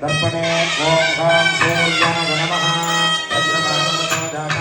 दर्पणे ओम ह्रां सूर्याय नमः भद्रकामो जातः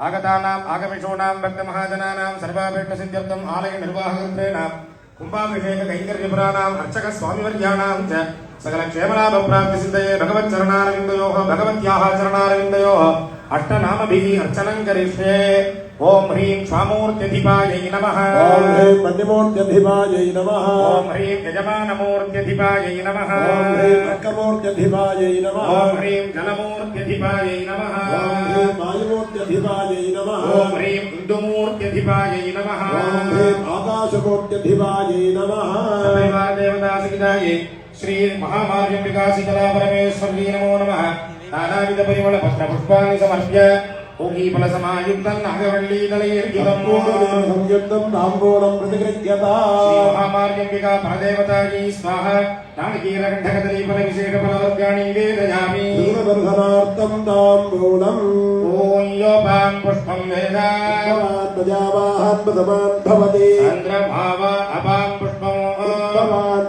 आगतानाम् आगमिषूणां भक्तमहाजनानां सर्वाभीष्टसिद्ध्यर्थम् आलय निर्वाहकत्वेन कुम्भाभिषेक कैङ्कर्यपुराणाम् अर्चक स्वामिवर्याणां च सकल क्षेमलाभप्राप्तिसिद्धये भगवच्चरणारविन्दयोः भगवत्याः चरणारविन्दयोः अष्टनामभिः अर्चनं करिष्ये। ओम ह्रीं स्वामूर्त्यधिपायै नमः। ओम ह्रीं मन्यमूर्त्यधिपायै नमः। ओम ह्रीं यजमानमूर्त्यधिपायै नमः। ओम ह्रीं अर्कमूर्त्यधिपायै नमः। ओम ह्रीं जलमूर्त्यधिपायै नमः। ओम ह्रीं वायुमूर्त्यधिपायै नमः। ओम ह्रीं इन्दुमूर्त्यधिपायै नमः। ओम ह्रीं आकाशमूर्त्यधिपायै नमः। सदैव देवदासहितायै श्री महामार्गम्बिका शीतला परमेश्वरी नमो नमः। नानाविध परिमल पत्र पुष्पाणि समर्प्य ओगीफलसमायुक्तं नागवल्लीदलैर्युतं संयुक्तं ताम्बूलं प्रतिगृह्यता। श्री महामार्गम्बिका परदेवतायै स्वाहा। नारिकेलकण्ठकदलीफलविशेषफलवर्गाणि निवेदयामि। दर्शनार्थं ताम्बूलम्। ॐ योपां पुष्पं वेदा प्रजावाहन् प्रथमान् भवति। चन्द्रभाव अपां पुष्पम्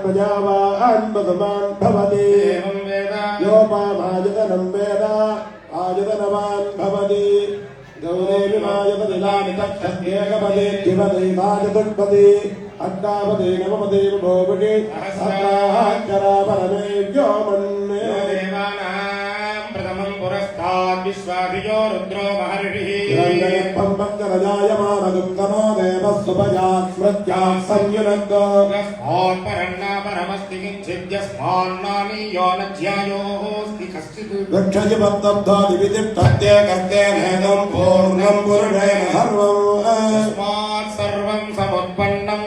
प्रजावाहन् प्रथमान् भवति। एवं वेद योपामायतनं वेद आयतनवान् भवति। गौरेविमायतनिलानि तक्षस्येकपदे द्विपदे माचतुष्पदे अष्टापदे नवपदे भोपदे सहस्राक्षरा परमेभ्यो मन्ये। देवानां प्रथमं पुरस्ताद् विश्वाभिजो रुद्रो महर्षिः। भक्तरजायमानगुप्तनो देवः सुभयात् स्मृत्याः संयुनक्तो। यस्मान् परन्नापरमस्ति किञ्चिद्यस्मान्नानीयो न ध्यायोऽस्ति कश्चित्। वृक्षजिबद्धब्धादिविदिष्टत्ये कर्तेनेदं पूर्णं पुरुषेण सर्वम्। तस्मात् सर्वं समुत्पन्नं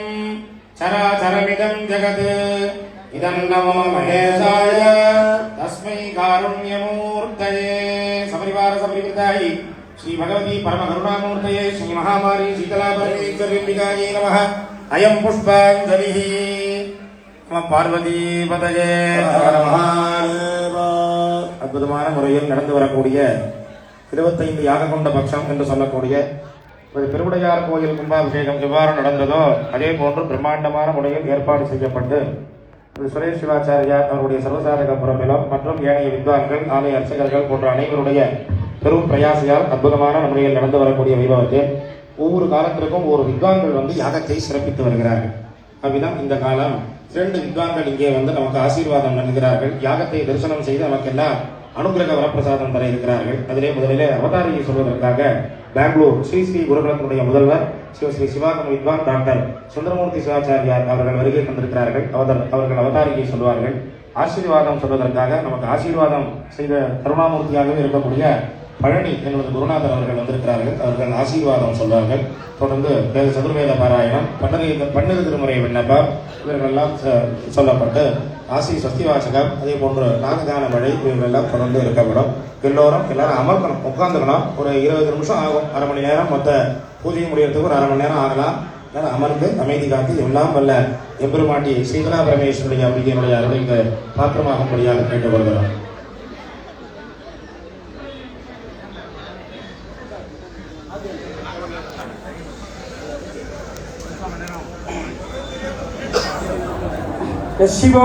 चराचरमिदं जगत् इदं नमो महेशाय तस्मै कारुण्यमूर्तये। सपरिवार सपरिवृतायै श्री भगवती परमकरुणामूर्तये श्री महामारी शीतला परमेश्वरीम्बिकायै नमः। अयं पुष्पाञ्जलिः। नमः பார்வதி பதயே ஹர மகாதேவ. அற்புதமான முறையில் நடந்து வரக்கூடிய 25 யாக கொண்ட பட்சம் என்று சொல்லக்கூடிய பெருவுடையார் கோயில் கும்பாபிஷேகம் எவ்வாறு நடந்ததோ அதே போன்று பிரம்மாண்டமான முறையில் ஏற்பாடு செய்யப்பட்டு சுரேஷ் சிவாச்சாரியார் அவருடைய சர்வசாதக புறமிலும் மற்றும் ஏனைய வித்வான்கள் ஆலய அர்ச்சகர்கள் போன்ற அனைவருடைய பெரும் பிரயாசையால் அற்புதமான முறையில் நடந்து வரக்கூடிய வைபவத்தில் ஒவ்வொரு காலத்திற்கும் ஒரு வித்வான்கள் யாகத்தை சிறப்பித்து வருகிறார்கள். அவ்விதம் இந்த காலம் 2 வித்வான்கள் இங்கே நமக்கு ஆசீர்வாதம் நல்கிறார்கள். யாகத்தை தரிசனம் செய்து நமக்கெல்லாம் அனுகிரக வரப்பிரசாதம் தர இருக்கிறார்கள். அதிலே முதலிலே அவதாரியை சொல்வதற்காக பெங்களூர் ஸ்ரீ ஸ்ரீ குருகுலத்தினுடைய முதல்வர் ஸ்ரீ சிவாகம வித்வான் டாக்டர் சுந்தரமூர்த்தி சிவாச்சாரியார் அவர்கள் வருகை தந்திருக்கிறார்கள். அவர்கள் அவதாரியை சொல்வார்கள். ஆசீர்வாதம் சொல்வதற்காக நமக்கு ஆசீர்வாதம் செய்த கருணாமூர்த்தியாகவே இருக்கக்கூடிய பழனி என்பது குருநாதர் அவர்கள் வந்திருக்கிறார்கள். அவர்கள் ஆசீர்வாதம் சொல்வார்கள். தொடர்ந்து சதுர்வேத பாராயணம், பன்னிரு திருமுறை விண்ணப்பம் இவர்களெல்லாம் சொல்லப்பட்டு ஆசி சஸ்திவாசகம், அதே போன்று நாககான மழை இவர்களெல்லாம் தொடர்ந்து இருக்கப்படும். எல்லாரும் அமர்க்கணும், உட்காந்துக்கணும். ஒரு 20 நிமிஷம் ஆகும், அரை மணி நேரம். மொத்த பூஜை முடியறதுக்கு ஒரு அரை மணி நேரம் ஆகலாம். அமர்ந்து அமைதி காத்து எல்லாம் வல்ல எம்பெருமாட்டி சீதலா பரமேஸ்வருடைய அம்பிகையினுடைய அருளுக்கு பாத்திரமாகும்படியாக கேட்டுக்கொள்கிறோம். சிவோ